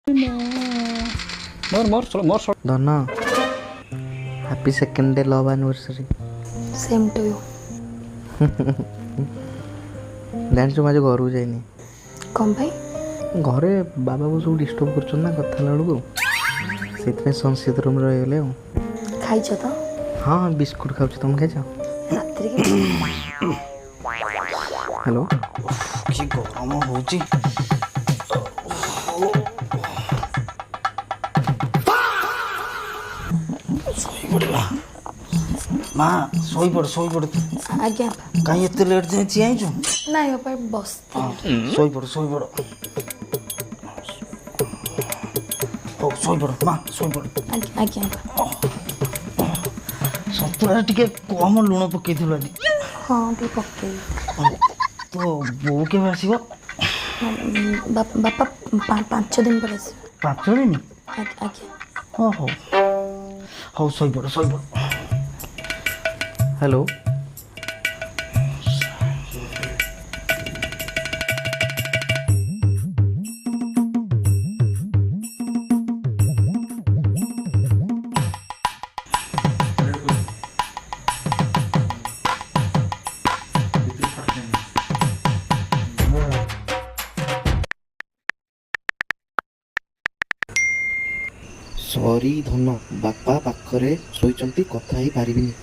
धन happy second day love anniversary. Same to you. ଜାଣିଛୁ ମୁଁ ଆଜି ଘରକୁ ଯାଇନି। कौन भाई? ଘରେ ବାବାକୁ ସବୁ ଡିଷ୍ଟର୍ବ କରୁଛନ୍ତି ନା କଥା ହେଲା ବେଳକୁ, ସେଥିପାଇଁ ସଂସିତ ରୁମ୍ରେ ରହିଗଲେ ଆଉ। खाइछ तो? ହଁ ବିସ୍କୁଟ୍ ଖାଉଛି, ତମେ ଖାଇଛ? रात्रि के ହ୍ୟାଲୋ। କି ଗରମ ହଉଛି। ଶୋଇପଡ଼ିବା ମା, ଶୋଇପଡ଼ ଶୋଇପଡ଼। आज्ञा। କାହିଁ ଏତେ ଲେଟ୍ ଯାଏଁ ଚିଆଇଛୁ? नहीं बापा बस ଶୋଇପଡ଼ ଶୋଇପଡ଼। ହଉ ଶୋଇପଡ଼ ମା, ଶୋଇପଡ଼। आज्ञा। ସନ୍ତୁଳାରେ ଟିକେ କମ ଲୁଣ ପକେଇଥିଲୁ ଆଜି। हाँ टी पक्के ତ ବୋଉ କେବେ ଆସିବ? बापा 5 दिन पर आस। 5 ଦିନ? आज्ञा। ହଁ ହଉ ହଉ ଶୋଇପଡ଼ ଶୋଇପଡ଼। ହ୍ୟାଲୋ। ସରି ଧନ, ବାପା ପାଖରେ ଶୋଇଛନ୍ତି, କଥା ହେଇପାରିବିନି।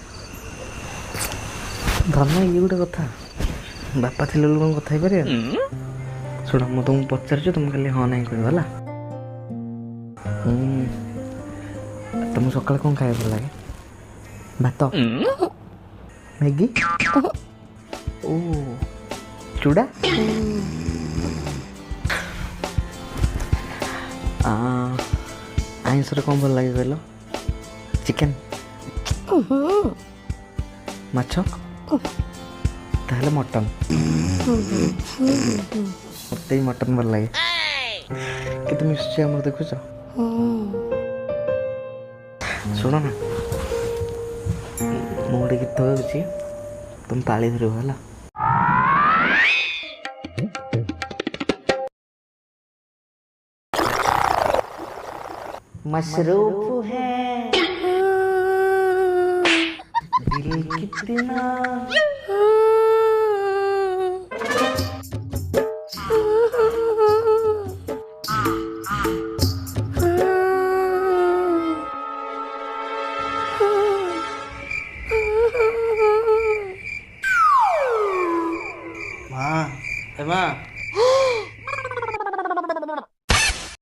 ଧନ ଇଏ ଗୋଟେ କଥା, ବାପା ଥିଲେ ବୋଲି କ'ଣ କଥା ହେଇପାରିବା? ଶୁଣ ମୁଁ ତୁମକୁ ପଚାରୁଛି, ତୁମେ ଖାଲି ହଁ ନାହିଁ କହିବ ହେଲା। ତୁମକୁ ସକାଳେ କ'ଣ ଖାଇବା ଭଲ ଲାଗେ? ଭାତ, ମ୍ୟାଗି, ଓ ଚୁଡ଼ା, ଆଇଁଷରେ କ'ଣ ଭଲ ଲାଗେ କହିଲ? ଚିକେନ୍, ମାଛ, ତାହେଲେ ମଟନ୍। ମୋତେ ବି ମଟନ୍ ଭଲ ଲାଗେ। କେତେ ମିଶୁଛି ଆମର ଦେଖୁଛ। ଶୁଣ ନା, ମୁଁ ଗୋଟେ ଗୀତ ଗାଉଛି, ତୁମେ ତାଳି ଧରିବ ହେଲା। मसरूफ है दिल कितना